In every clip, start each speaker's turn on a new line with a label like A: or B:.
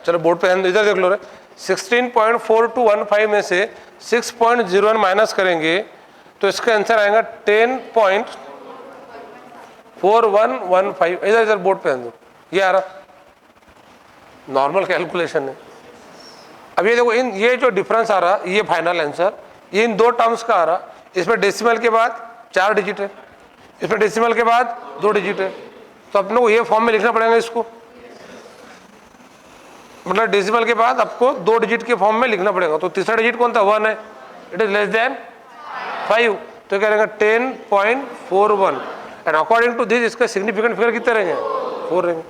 A: चलो बोर्ड पे इधर देख लो रे, 16.4215 में से 6.01 माइनस करेंगे तो इसका आंसर आएगा 10.4115। इधर इधर बोर्ड पे दो, ये आ रहा नॉर्मल कैलकुलेशन है। अब ये देखो, इन ये जो डिफरेंस आ रहा ये फाइनल आंसर, ये इन दो टर्म्स का आ रहा। इसमें डेसिमल के बाद 4 डिजिट है, इसमें डेसिमल के बाद 2 डिजिट है, तो अपने को ये फॉर्म में लिखना पड़ेगा इसको, मतलब डेसिमल के बाद आपको 2 डिजिट के फॉर्म में लिखना पड़ेगा। तो तीसरा डिजिट कौन था? 1 है, इट इज लेस देन 5, तो क्या रहेगा 10.41। एंड अकॉर्डिंग टू दिस इसका सिग्निफिकेंट फिगर कितने रहेंगे? 4 रहेंगे।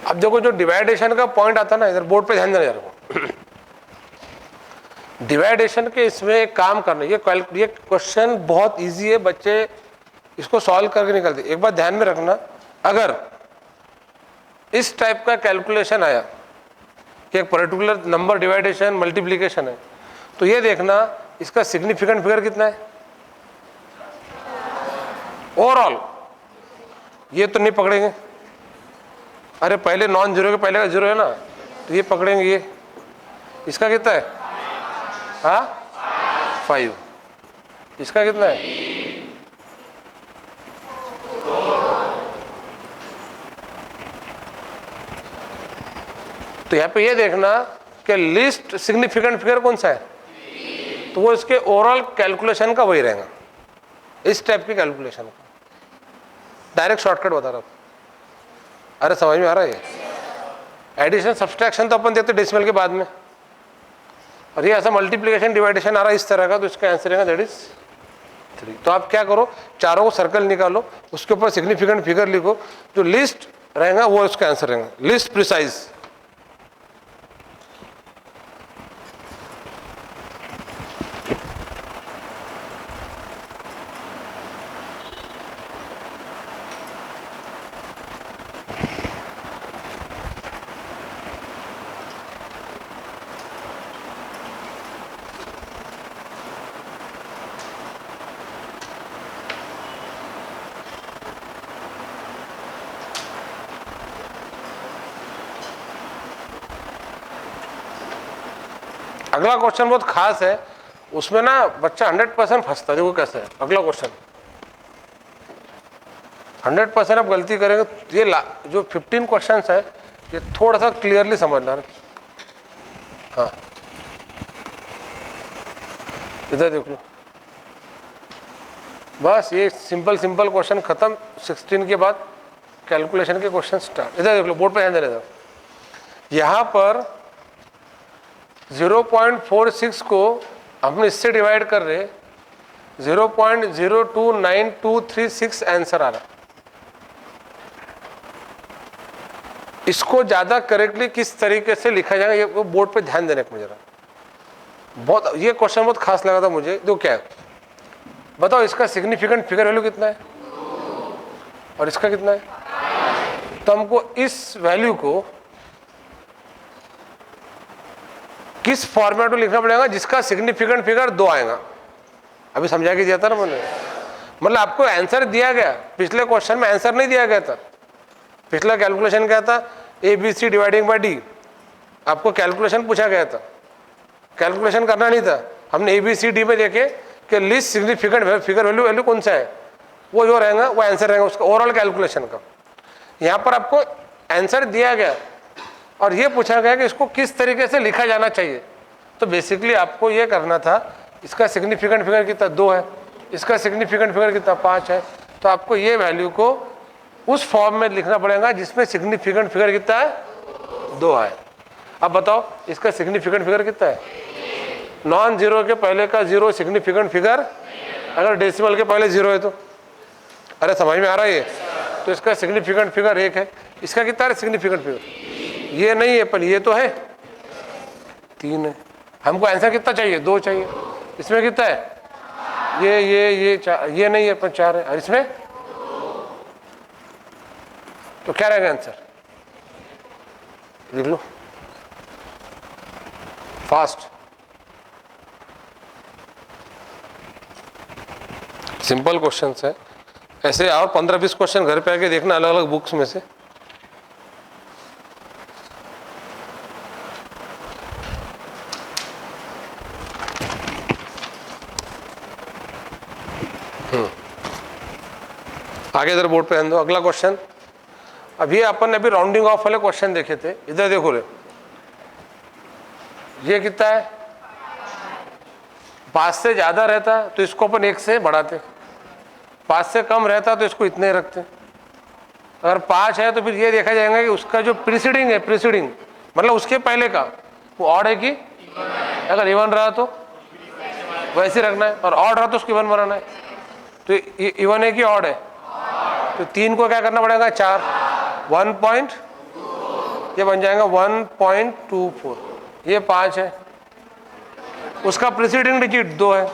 A: अब देखो जो डिवाइडेशन का पॉइंट आता है ना, इधर बोर्ड पे ध्यान देना यार को। डिवाइडेशन के इसमें एक काम करना, ये क्वेश्चन बहुत इजी है, बच्चे इसको सॉल्व करके निकलते। एक बात ध्यान में रखना, अगर इस टाइप का कैलकुलेशन आया कि एक पर्टिकुलर नंबर डिवाइडेशन मल्टीप्लिकेशन है, तो ये देखना इसका सिग्निफिकेंट फिगर कितना है ओवरऑल, ये तो नहीं पकड़ेंगे। अरे पहले नॉन जीरो के पहले का जीरो है ना, तो ये पकड़ेंगे। ये इसका कितना है? हाँ 5। इसका कितना है? तो यहाँ पे ये देखना कि लीस्ट सिग्निफिकेंट फिगर कौन सा है, तो वो इसके ओवरऑल कैलकुलेशन का वही रहेगा, इस टाइप के कैलकुलेशन का। डायरेक्ट शॉर्टकट बता रहा हूँ। अरे समझ में आ रहा है? एडिशन सब्सट्रैक्शन तो अपन देखते डेसिमल के बाद में, और ये ऐसा मल्टीप्लिकेशन डिवाइडेशन आ रहा है इस तरह का, तो इसका आंसर रहेगा दैट इज 3। तो आप क्या करो, चारों को सर्कल निकालो, उसके ऊपर सिग्निफिकेंट फिगर लिखो, जो लिस्ट रहेगा वो उसका आंसर रहेगा, लिस्ट प्रिसाइज। अगला क्वेश्चन बहुत खास है, उसमें ना बच्चा 100% फंसता है। देखो कैसे है अगला क्वेश्चन, 100% आप गलती करेंगे। ये जो 15 क्वेश्चन है ये थोड़ा सा क्लियरली समझना। हाँ इधर देख लो, बस ये सिंपल क्वेश्चन खत्म। 16 के बाद कैलकुलेशन के क्वेश्चन स्टार्ट। इधर देख लो, बोर्ड पे ध्यान देना। यहाँ पर 0.46 को हमने इससे डिवाइड कर रहे, 0.029236 आंसर आ रहा। इसको ज्यादा करेक्टली किस तरीके से लिखा जाएगा, ये बोर्ड पे ध्यान देने को जरा। बहुत ये क्वेश्चन बहुत खास लगा था मुझे। तो क्या है बताओ, इसका सिग्निफिकेंट फिगर वैल्यू कितना है और इसका कितना है? तो हमको इस वैल्यू को किस फॉर्मेट में लिखना पड़ेगा जिसका सिग्निफिकेंट फिगर 2 आएगा। अभी समझा के दिया था ना मैंने, मतलब आपको आंसर दिया गया, पिछले क्वेश्चन में आंसर नहीं दिया गया था। पिछला कैलकुलेशन क्या था? ABC dividing by D। आपको कैलकुलेशन पूछा गया था, कैलकुलेशन करना नहीं था। हमने ABCD में देखे कि लीस्ट सिग्निफिकेंट फिगर वैल्यू कौन सा है, वो जो रहेगा वो आंसर रहेगा उसका ओवरऑल कैलकुलेशन का। यहाँ पर आपको आंसर दिया गया और ये पूछा गया कि इसको किस तरीके से लिखा जाना चाहिए। तो बेसिकली आपको ये करना था, इसका सिग्निफिकेंट फिगर कितना 2 है, इसका सिग्निफिकेंट फिगर कितना 5 है, तो आपको ये वैल्यू को उस फॉर्म में लिखना पड़ेगा जिसमें सिग्निफिकेंट फिगर कितना है 2 है। अब बताओ इसका सिग्निफिकेंट फिगर कितना है? नॉन जीरो के पहले का 0 सिग्निफिकेंट फिगर, अगर डेसिमल के पहले 0 है तो। अरे समझ में आ रहा है ये? तो इसका सिग्निफिकेंट फिगर 1 है। इसका कितना है सिग्निफिकेंट फिगर? ये नहीं है पर ये तो है 3 है। हमको आंसर कितना चाहिए? 2 चाहिए। इसमें कितना है? ये 4, ये नहीं है पर 4 है। और इसमें तो क्या रहेगा आंसर? लिख लो फास्ट। सिंपल क्वेश्चंस है ऐसे, और 15-20 क्वेश्चन घर पे आके देखना अलग अलग बुक्स में से। आगे इधर बोर्ड पे ध्यान दो। अगला क्वेश्चन, अभी अपन ने अभी राउंडिंग ऑफ वाले क्वेश्चन देखे थे। इधर देखो रे, ये कितना है? 5 से ज्यादा रहता तो इसको अपन 1 से बढ़ाते, 5 से कम रहता तो इसको इतने रखते। अगर 5 है तो फिर ये देखा जाएगा कि उसका जो प्रीसीडिंग है, प्रीसीडिंग मतलब उसके पहले का, वो ऑड है कि अगर इवन रहा तो वैसे रखना है, और ऑड रहा तो उसको इवन बनाना है। तो इवन है कि ऑड है? तो 3 को क्या करना पड़ेगा? 4, 1. ये बन जाएगा 1.24। ये 5 है, उसका प्रीसीडिंग डिजिट 2 है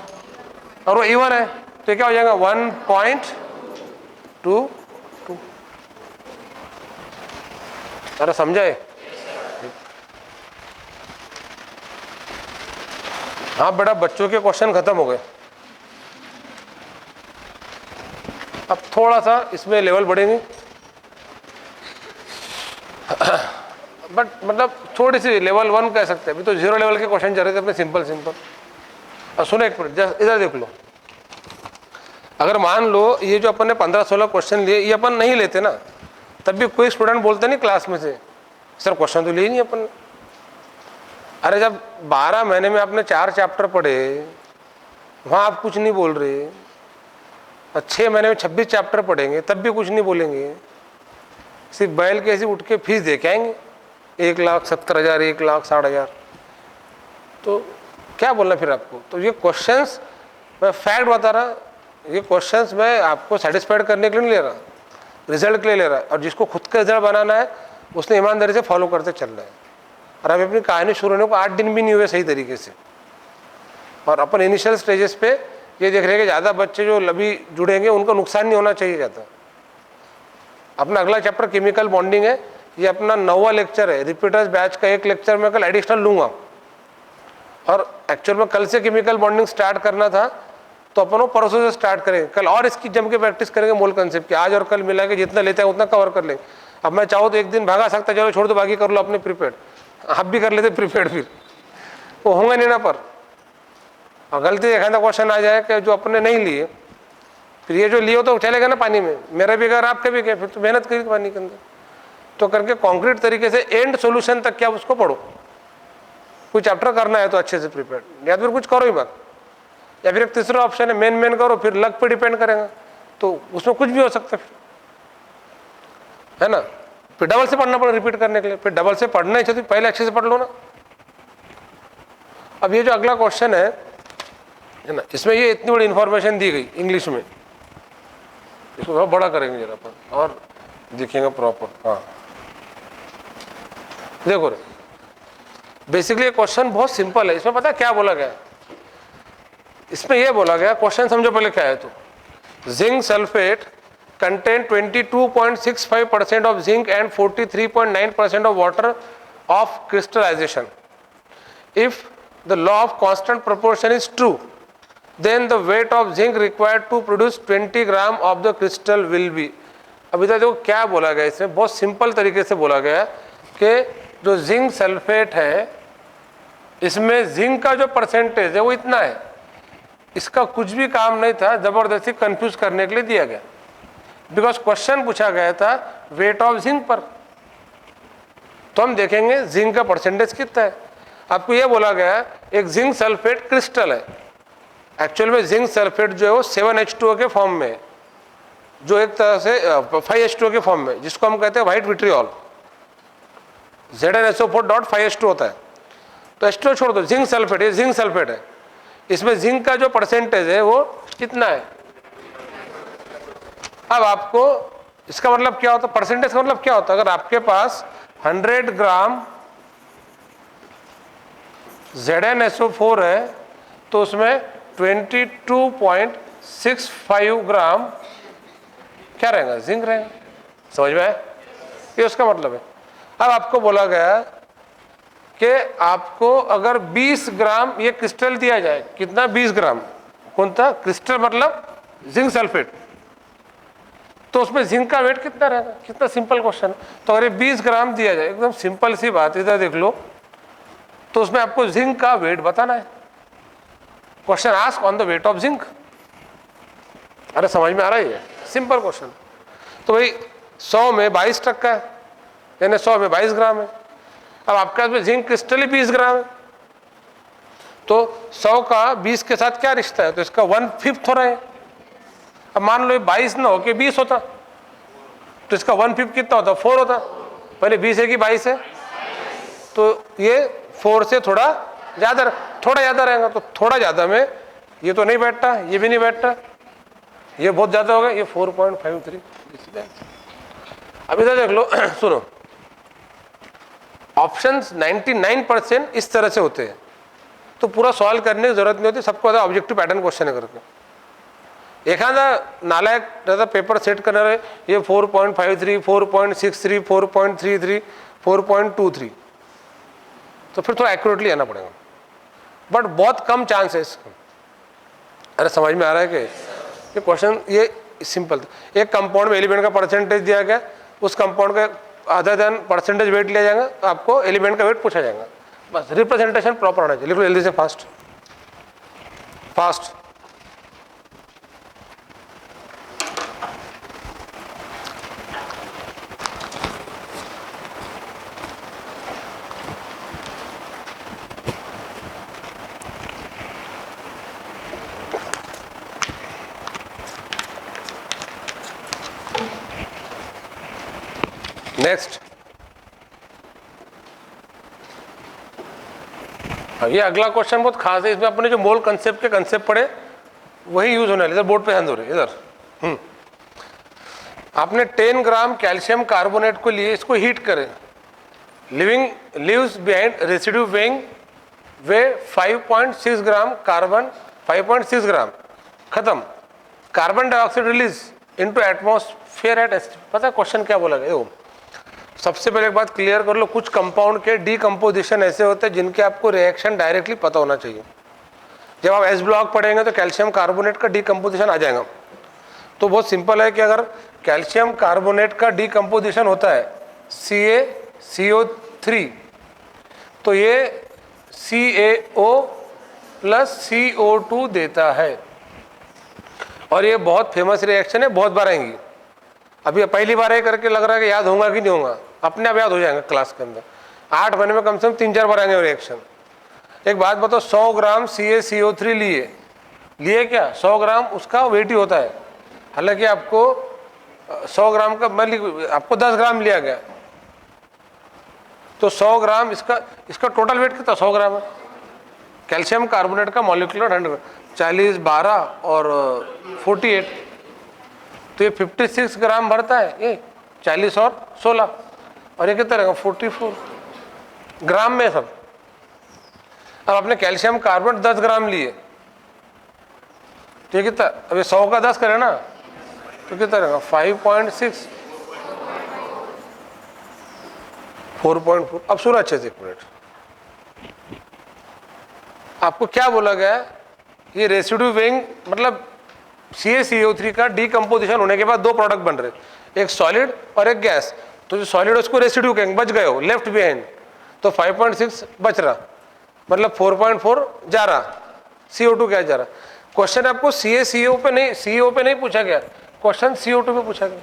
A: और वो इवन है, तो क्या हो जाएगा? 1.22। अरे समझाए? हाँ बेटा, बच्चों के क्वेश्चन खत्म हो गए। अब थोड़ा सा इसमें लेवल बढ़ेंगे बट मतलब थोड़ी सी लेवल 1 कह सकते हैं। अभी तो 0 लेवल के क्वेश्चन चल रहे थे अपने, सिंपल सिंपल। और सुनो एक मिनट, इधर देख लो। अगर मान लो ये जो अपन ने 15-16 क्वेश्चन लिए, ये अपन नहीं लेते ना, तब भी कोई स्टूडेंट बोलते नहीं क्लास में से, सर क्वेश्चन तो लिए नहीं अपन ने। अरे जब 12 महीने में आपने 4 चैप्टर पढ़े, वहाँ आप कुछ नहीं बोल रहे, और 6 महीने में 26 चैप्टर पढ़ेंगे तब भी कुछ नहीं बोलेंगे, सिर्फ बैल के ऐसे उठ के फीस दे के आएंगे 1,70,000, 1,60,000, तो क्या बोलना फिर आपको? तो ये क्वेश्चंस मैं फैक्ट बता रहा, ये क्वेश्चंस मैं आपको सेटिस्फाइड करने के लिए नहीं ले रहा, रिजल्ट के लिए ले रहा है। और जिसको खुद का रिजल्ट बनाना है उसने ईमानदारी से फॉलो करते चल रहा है। और अभी अपनी कहानी शुरू होने को 8 दिन भी नहीं हुए सही तरीके से, और अपन इनिशियल स्टेजेस पे ये देख रहे हैं कि ज़्यादा बच्चे जो अभी जुड़ेंगे उनको नुकसान नहीं होना चाहिए ज़्यादा। अपना अगला चैप्टर केमिकल बॉन्डिंग है, ये अपना 9वां लेक्चर है। रिपीटर्स बैच का 1 लेक्चर मैं कल एडिशनल लूँगा, और एक्चुअल में कल से केमिकल बॉन्डिंग स्टार्ट करना था तो अपन वो परसों से स्टार्ट करेंगे कल, और इसकी जम के प्रैक्टिस करेंगे मोल कंसेप्ट की। आज और कल मिला के जितना लेते हैं उतना कवर कर लेंगे। अब मैं चाहूँ तो एक दिन भागा सकता, चलो छोड़ दो, बाकी कर लो अपने प्रिपेयर्ड, आप भी कर लेते प्रिपेयर्ड, फिर वो होंगे नहीं ना। पर और गलती देखा था क्वेश्चन आ जाए कि जो अपने नहीं लिए, फिर ये जो लियो तो चलेगा ना पानी में, मेरा भी अगर आपके भी गए, फिर तो मेहनत करिए पानी के अंदर। तो करके कॉन्क्रीट तरीके से एंड सॉल्यूशन तक क्या उसको पढ़ो। कोई चैप्टर करना है तो अच्छे से प्रिपेयर्ड, या फिर कुछ करो ही मत, या फिर एक तीसरा ऑप्शन है मेन करो, फिर लक पे डिपेंड करेगा, तो उसमें कुछ भी हो सकता है, है ना। फिर डबल से पढ़ना पड़ेगा रिपीट करने के लिए, फिर डबल से पढ़ना ही चाहिए, पहले अच्छे से पढ़ लो ना। अब ये जो अगला क्वेश्चन है ना, इसमें ये इतनी बड़ी इंफॉर्मेशन दी गई इंग्लिश में, इसको थोड़ा बड़ा करेंगे जरा अपन और देखेंगे प्रॉपर। हाँ देखो रे, बेसिकली ये क्वेश्चन बहुत सिंपल है। इसमें पता है क्या बोला गया? इसमें ये बोला गया, क्वेश्चन समझो पहले क्या है। तो zinc sulphate contain 22.65% of zinc and 43.9% of water of crystallization. If the law of constant proportion is true, then the weight of zinc required to produce 20 gram of the crystal will be. अभी तक देखो क्या बोला गया इसमें, बहुत simple तरीके से बोला गया कि जो जिंक सल्फेट है इसमें जिंक का जो परसेंटेज है वो इतना है। इसका कुछ भी काम नहीं था, जबरदस्ती कंफ्यूज करने के लिए दिया गया, बिकॉज क्वेश्चन पूछा गया था वेट ऑफ जिंक पर। तो हम देखेंगे जिंक का परसेंटेज कितना है। आपको यह बोला गया एक जिंक सल्फेट क्रिस्टल है, एक्चुअल में जिंक सल्फेट जो है वो 7H2O के फॉर्म में है, जो एक तरह से 5H2O के फॉर्म में, जिसको हम कहते हैं व्हाइट विट्रियोल, ZnSO4.5H2 होता है। तो H2O छोड़ दो, जिंक सल्फेट, ये जिंक सल्फेट है, इसमें जिंक का जो परसेंटेज है वो कितना है। अब आपको इसका मतलब क्या होता है, परसेंटेज का मतलब क्या होता है, अगर आपके पास 100 ग्राम ZnSO4 है तो उसमें 22.65 ग्राम क्या रहेगा, जिंक रहेगा। समझ में आया, ये उसका मतलब है। अब आपको बोला गया कि आपको अगर 20 ग्राम ये क्रिस्टल दिया जाए, कितना, 20 ग्राम, कौन था क्रिस्टल, मतलब जिंक सल्फेट, तो उसमें जिंक का वेट कितना रहेगा, कितना सिंपल क्वेश्चन। तो अगर ये 20 ग्राम दिया जाए, एकदम सिंपल सी बात, इधर देख लो, तो उसमें आपको जिंक का वेट बताना है। Question ask on the weight of zinc. अरे समझ में आ रहा है, सिंपल क्वेश्चन। तो भाई 100 में 22% है, यानी 100 में 22 ग्राम है। अब आपके पास में जिंक क्रिस्टल ही 20 ग्राम है, तो 100 का 20 के साथ क्या रिश्ता है, तो इसका 1/5 हो रहा है। अब मान लो 22 ना होके 20 होता, तो इसका 1/5 कितना होता, 4 होता। पहले 20 है कि 22 है, तो ये 4 से थोड़ा ज्यादा रहेगा। तो थोड़ा ज्यादा में ये तो नहीं बैठता, ये भी नहीं बैठता, ये बहुत ज्यादा होगा, ये 4.53। अब इधर देख लो सुनो, ऑप्शंस 99% इस तरह से होते हैं, तो पूरा सॉल्व करने की जरूरत नहीं होती, सबको पता ऑब्जेक्टिव पैटर्न क्वेश्चन है करके। एखादा नालायक ज्यादा पेपर सेट करना रहे, ये 4.53, 4.63, 4.33, 4.23, तो फिर थोड़ा एक्यूरेटली आना पड़ेगा, बट बहुत कम चांस है इसका। अरे समझ में आ रहा है कि ये क्वेश्चन ये सिंपल था। एक कंपाउंड में एलिमेंट का परसेंटेज दिया गया, उस कंपाउंड का अदर देन परसेंटेज वेट लिया जाएगा, तो आपको एलिमेंट का वेट पूछा जाएगा। बस रिप्रेजेंटेशन प्रॉपर होना चाहिए। लिख लो जल्दी से, फास्ट। नेक्स्ट, ये अगला क्वेश्चन बहुत खास है, इसमें अपने जो मोल कंसेप्ट के कंसेप्ट पढ़े वही यूज होने वाले। इधर बोर्ड पे ध्यान दो रहे, इधर आपने 10 ग्राम कैल्शियम कार्बोनेट को लिए, इसको हीट करें, leaves behind residue weighing weigh 5.6 gram carbon, 5.6 gram, खत्म। Carbon dioxide release into atmosphere at पता है क्वेश्चन क्या बोला गया। सबसे पहले एक बात क्लियर कर लो, कुछ कंपाउंड के डीकंपोजिशन ऐसे होते हैं जिनके आपको रिएक्शन डायरेक्टली पता होना चाहिए। जब आप एस ब्लॉक पढ़ेंगे तो कैल्शियम कार्बोनेट का डीकंपोजिशन आ जाएगा। तो बहुत सिंपल है कि अगर कैल्शियम कार्बोनेट का डीकंपोजिशन होता है CaCO3, तो ये CaO प्लस CO2 देता है, और ये बहुत फेमस रिएक्शन है, बहुत बार आएंगी। अभी पहली बार ये करके लग रहा है कि याद होगा कि नहीं होगा, अपने आप याद हो जाएगा क्लास के अंदर। 8 महीने में कम से कम 3-4 बार आएंगे रिएक्शन। एक बात बताओ, 100 ग्राम CaCO3 लिए क्या, 100 ग्राम उसका वेट ही होता है। हालांकि आपको 100 ग्राम का आपको 10 ग्राम लिया गया, तो 100 ग्राम इसका टोटल वेट कितना, 100 ग्राम है। कैल्शियम कार्बोनेट का मॉलिक्यूलर 100 40, 12 और 48, तो ये 56 ग्राम भरता है, ये 40 और 16, और ये कितना रहेगा 44 ग्राम में सब। अब आपने कैल्शियम कार्बोनेट 10 ग्राम लिए, तो ये कितना, अभी 100 का 10 करें ना, तो कितना रहेगा 5.6, 4.4। अब सुनो अच्छे से, एक मिनट, आपको क्या बोला गया, ये रेसिड्यू वेइंग मतलब CaCO3 का डीकंपोजिशन होने के बाद 2 प्रोडक्ट बन रहे, एक सॉलिड और एक गैस। तो जो सॉलिड उसको रेसिड्यू कहेंगे, बच गए हो, लेफ्ट बिहाइंड, तो 5.6 बच रहा, मतलब 4.4 जा रहा, CO2 क्या जा रहा। क्वेश्चन आपको CaCO पे नहीं, CO पे नहीं पूछा गया, क्वेश्चन CO2 पे पूछा गया।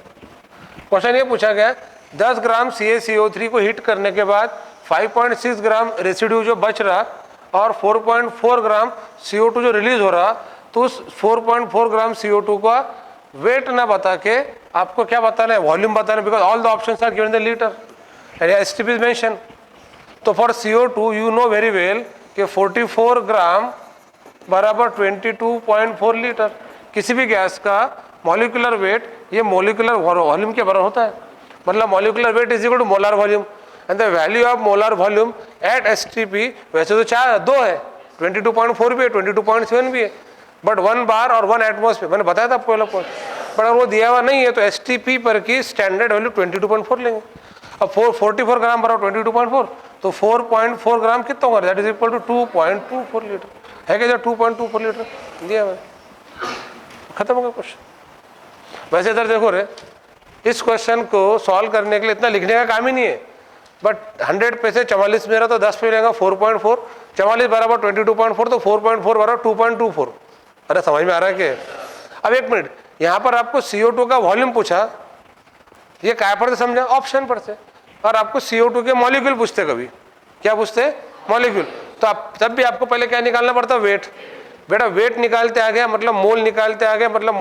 A: क्वेश्चन ये पूछा गया 10 ग्राम CaCO3 को हीट करने के बाद 5.6 ग्राम रेसिड्यू जो बच रहा और 4.4 ग्राम CO2 जो रिलीज हो रहा, तो उस 4.4 ग्राम CO2 का वेट ना बता के आपको क्या बताना है, वॉल्यूम बताना है, because all the options are given in the litre and STP is mention. तो for CO2 you know very well कि 44 ग्राम बराबर 22.4 लीटर। किसी भी गैस का मॉलिक्यूलर वेट ये मोलिकुलर वॉल्यूम के बराबर होता है, मतलब molecular weight is equal to molar volume and the value of molar volume at STP वैसे तो 2 है, 22.4 भी है, 22.7 भी है, बट 1 बार और 1 एटमॉस्फेयर, मैंने बताया था आपको पहला पॉइंट। पर अगर वो दिया हुआ नहीं है तो एसटीपी पर की स्टैंडर्ड वैल्यू 22.4 लेंगे। अब 44 ग्राम बराबर 22.4, तो 4.4 ग्राम कितना होगा, that is equal to 2.24 litre है क्या, 2.24 लीटर दिया हुआ है, खत्म हो गया क्वेश्चन। वैसे इधर देखो रे, इस क्वेश्चन को सॉल्व करने के लिए इतना लिखने का काम ही नहीं है, बट 100 पे से 44 में रहा तो 10 पे लेगा 4.4, 44 बराबर 22.4, तो 4.4 बराबर 2.24। अरे समझ में आ रहा है कि? अब एक मिनट, यहाँ पर आपको CO2 का वॉल्यूम पूछा, ये क्या पर से समझा, ऑप्शन पर से, और आपको CO2 के मॉलिक्यूल पूछते, कभी क्या पूछते, मॉलिक्यूल, तो आप तब भी आपको पहले क्या निकालना पड़ता, वेट। बेटा वेट निकालते आ गया मतलब मोल निकालते आ गया, मतलब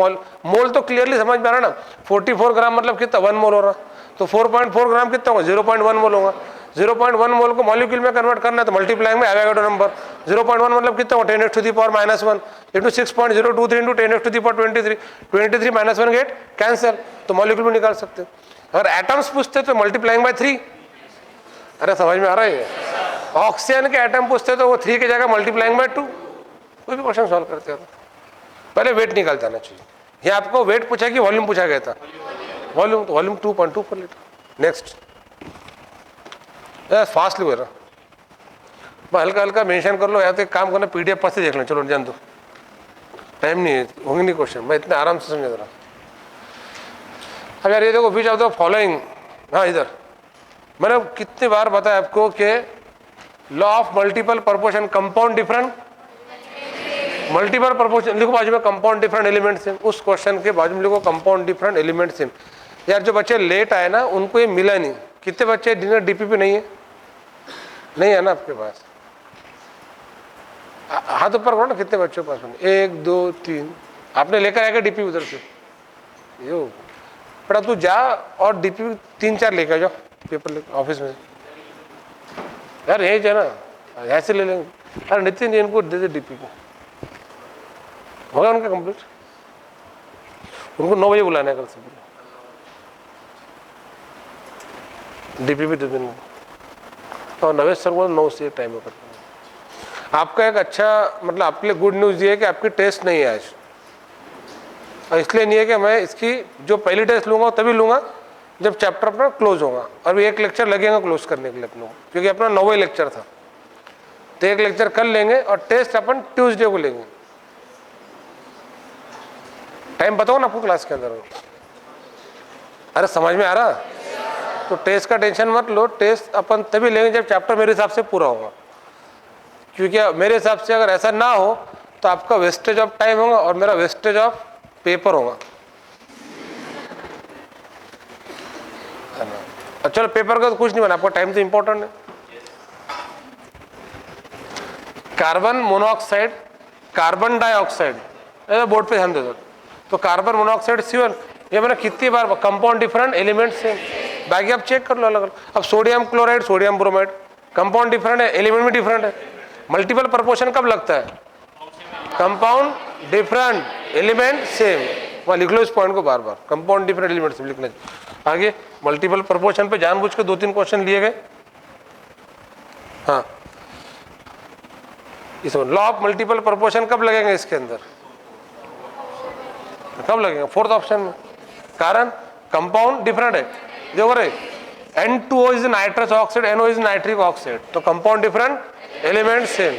A: मोल तो क्लियरली समझ में आ रहा ना, 44 ग्राम मतलब कितना, 1 मोल हो रहा, तो 4.4 ग्राम कितना होगा, 0.1 मोल होगा। 0.1 मोल को मॉलिक्यूल में कन्वर्ट करना है तो मल्टीप्लाइंग में एवोगाड्रो नंबर, 0.1 मतलब कितना होगा, 10⁻⁻⁻1 इंटू 6.023 इंटू 10⁻23, 23 -1 गेट कैंसिल, तो मॉलिक्यूल में निकाल सकते हैं। अगर एटम्स पूछते तो मल्टीप्लाइंग बाय 3। अरे समझ में आ रहा है? ऑक्सीजन के एटम पूछते तो वो 3 की जगह मल्टीप्लाइंग बाय 2। कोई भी क्वेश्चन सॉल्व करते हो तो पहले वेट निकाल जाना चाहिए। ये आपको वेट पूछा कि वॉल्यूम पूछा गया था, वॉल्यूम, तो वॉल्यूम 2.24 लीटर। नेक्स्ट, फास्ट लिखो ना, हल्का हल्का मेंशन कर लो, या तो एक काम करना PDF पर से देख लें, चलो जान दो, टाइम नहीं है, होंगे नहीं क्वेश्चन, मैं इतने आराम से समझा रहा। अब यार ये देखो, विच ऑफ द फॉलोइंग, हाँ इधर मैंने कितनी बार बताया आपको कि law of multiple proportion, compound different multiple proportion लिखो बाजू में, कंपाउंड डिफरेंट एलिमेंट सेम, उस क्वेश्चन के बाजू में लिखो कंपाउंड डिफरेंट एलिमेंट सेम। यार जो बच्चे लेट आए ना उनको ये मिला नहीं, कितने बच्चे डिनर DP पे नहीं है, नहीं है ना आपके पास, हाथ ऊपर करो ना, कितने बच्चों के पास, 1 2 3, आपने लेकर आएगा DP उधर से, यो बेटा तू जा और DP 3-4 लेकर जाओ, पेपर लेकर ऑफिस में, यार यही है ना, ऐसे ले लेंगे। अरे नितिन इनको दे दे DP को, होगा उनका कंप्लीट, उनको 9 बजे बुलाना है कल से, DP भी दे देंगे, और नवेश सर को 9 से टाइम होगा। आपका एक अच्छा मतलब आपके लिए गुड न्यूज़ ये है कि आपकी टेस्ट नहीं है आज, और इसलिए नहीं है कि मैं इसकी जो पहली टेस्ट लूँगा तभी लूँगा जब चैप्टर अपना क्लोज होगा, और एक लेक्चर लगेगा क्लोज करने के लिए अपनों, क्योंकि अपना 9वां लेक्चर था, तो एक लेक्चर कर लेंगे और टेस्ट अपन ट्यूसडे को लेंगे। टाइम बताओ ना आपको क्लास के अंदर, अरे समझ में आ रहा? तो टेस्ट का टेंशन मत लो, टेस्ट अपन तभी लेंगे जब चैप्टर मेरे हिसाब से पूरा होगा, क्योंकि मेरे हिसाब से अगर ऐसा ना हो तो आपका वेस्टेज ऑफ टाइम होगा और मेरा वेस्टेज ऑफ पेपर होगा, है ना। चलो पेपर का तो कुछ नहीं बना, आपका टाइम तो इंपॉर्टेंट है। Carbon monoxide, carbon dioxide, board पे ध्यान दे दो, तो कार्बन मोनोऑक्साइड CO, ये मैंने कितनी बार, कंपाउंड डिफरेंट एलिमेंट सेम, बाकी आप चेक कर लो अलग अलग। अब sodium chloride, sodium bromide, compound different है, एलिमेंट भी डिफरेंट है, मल्टीपल प्रोपोर्शन कब लगता है, कंपाउंड डिफरेंट एलिमेंट सेम, वहाँ लिख लो इस पॉइंट को बार बार, कंपाउंड डिफरेंट एलिमेंट सेम लिखना चाहिए। आगे मल्टीपल प्रोपोर्शन पे जानबूझ के 2-3 क्वेश्चन लिए गए, हाँ इस लॉ ऑफ मल्टीपल प्रोपोर्शन कब लगेंगे इसके अंदर, कब लगेगा, 4th ऑप्शन में, कारण कंपाउंड डिफरेंट है, देखो रे N2O is nitrous oxide, NO is nitric oxide, तो कंपाउंड डिफरेंट एलिमेंट सेम।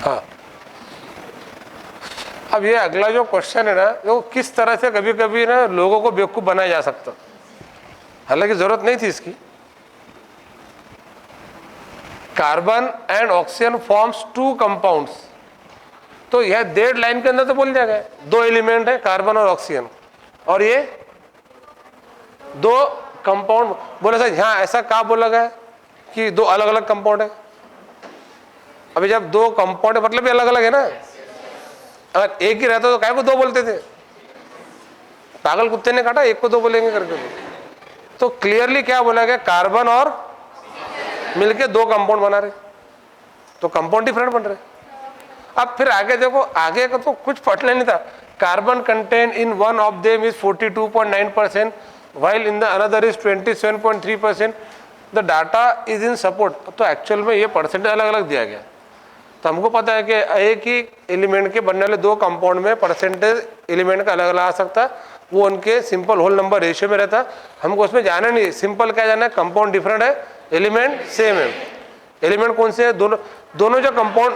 A: हाँ अब ये अगला जो क्वेश्चन है ना, वो किस तरह से कभी कभी ना लोगों को बेवकूफ बनाया जा सकता, हालांकि जरूरत नहीं थी इसकी। Carbon and oxygen forms 2 compounds, तो यह 1.5 लाइन के अंदर तो बोल जाएगा 2 एलिमेंट है कार्बन और ऑक्सीजन, और ये 2 कंपाउंड बोला सर, हाँ ऐसा कहा बोला गया कि 2 अलग अलग कंपाउंड है। अभी जब 2 कंपाउंड है मतलब भी अलग अलग है ना, अगर एक ही रहता तो काय को 2 बोलते थे, पागल कुत्ते ने काटा, एक को दो बोलेंगे करके। तो क्लियरली क्या बोला गया, कार्बन और मिलके दो कंपाउंड बना रहे, तो कंपाउंड डिफरेंट बन रहे। अब फिर आगे देखो, आगे का तो कुछ पढ़ने नहीं था। Carbon content in one of them is 42.9%, while in the another is 27.3%. The data is in support. तो एक्चुअल में ये परसेंटेज अलग अलग दिया गया। तो हमको पता है कि एक ही एलिमेंट के बनने वाले दो कंपाउंड में परसेंटेज एलिमेंट का अलग अलग आ सकता है, वो उनके सिंपल होल नंबर रेशियो में रहता है। हमको उसमें जाना नहीं, सिंपल क्या जाना है, कंपाउंड डिफरेंट है, एलिमेंट सेम है। एलिमेंट कौन से है, दोनों जो कंपाउंड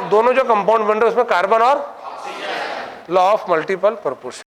A: बन रहे हैं उसमें कार्बन और लॉ ऑफ मल्टीपल प्रपोर्शन।